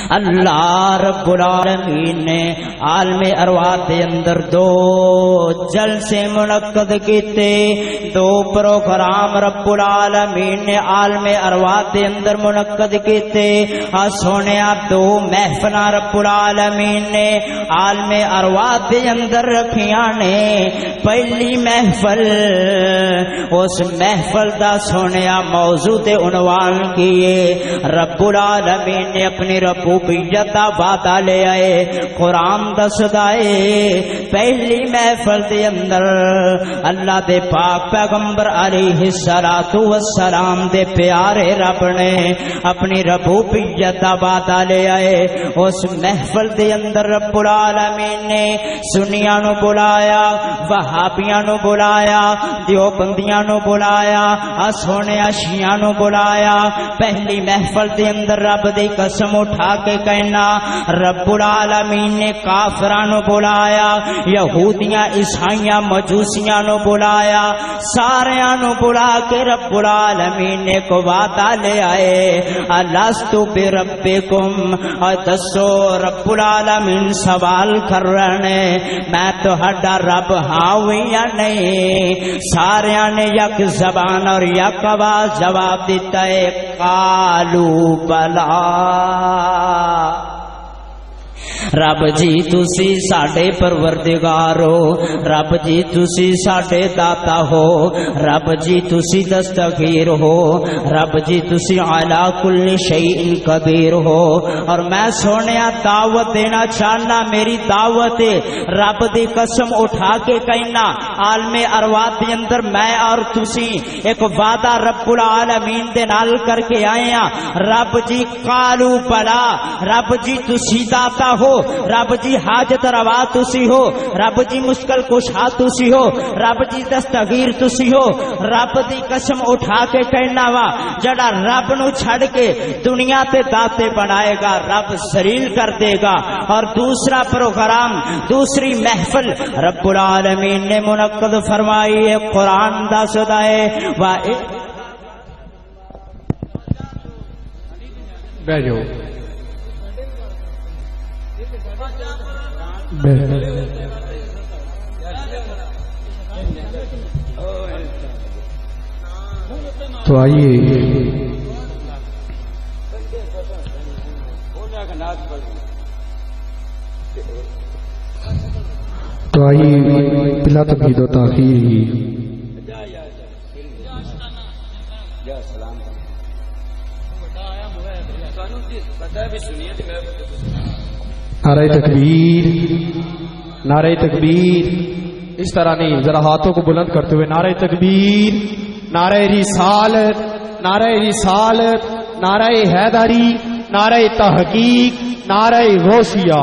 اللہ رب العالمین نے عالم ارواح دے اندر دو جلسے منعقد کیتے، دو پروگرام رب العالمین نے عالم ارواح دے اندر منعقد کیتے۔ سونیا دو محفل رب العالمین نے عالم ارواح دے اندر رکھیاں نے۔ پہلی محفل، اس محفل دا سونیا موضوع تے عنوان کیے رب العالمین نے اپنی ربوبیت دا وعدہ لے آئے۔ قرآن دسدا ہے پہلی محفل دے اندر اللہ دے پاک پیغمبر علیہ الصلوۃ والسلام دے پیارے رب نے اپنی ربوبیت دا وعدہ لے آئے۔ اس محفل دے اندر رب العالمین نے سنیاں نو بلایا، وہابیاں نو بلایا، دیوبندیاں نو بلایا، سونیا شیعہ نو بلایا۔ پہلی محفل دے اندر رب دی قسم اٹھا کے کہنا رب العالمین نے کافراں نو بلایا، یہودیاں عیسائیاں مجوسیاں نو بلایا، ساریاں نو بلا کے رب العالمین نے کو وعدہ لے آئے الستو بربکم۔ اور دسو رب العالمین سوال کر رہے میں تہاڈا رب ہاں یا نہیں؟ ساریاں نے یک زبان اور یک آواز جواب دیتا ہے قالو بلا۔ رب جی تسی ساڈے پروردگار ہو، رب جی تسی ساڈے داتا ہو، رب جی تسی دستگیر ہو، رب جی تسی علی کل شیء قدیر ہو۔ اور میں سونیا دعوت دینا چاہنا، میری دعوت رب دی قسم اٹھا کے کہنا عالم ارواح دے اندر میں اور تسی ایک وعدہ رب العالمین دے نال کر کے آئے ہیں۔ رب جی قالو بلا، رب جی تسی داتا ہو، رب جی حاجت روا تسی ہو، رب جی مشکل کشا تسی ہو، رب جی دستگیر تسی ہو۔ رب دی قسم اٹھا کے کہنا وا جڑا رب نو چھڑ کے دنیا تے داتے بنائے گا رب ذلیل کر دے گا۔ اور دوسرا پروگرام، دوسری محفل رب العالمین نے منعقد فرمائی ہے۔ قرآن دسدا ہے بیٹھو تو آئیے بلا تقید و تاخیر ہی نعرہ تکبیر، نعرہ تکبیر، اس طرح نہیں، ذرا ہاتھوں کو بلند کرتے ہوئے نعرہ تکبیر، نعرہ رسالت، نعرہ رسالت، نعرہ حیدری، نعرہ تحقیق، نعرہ غوثیہ۔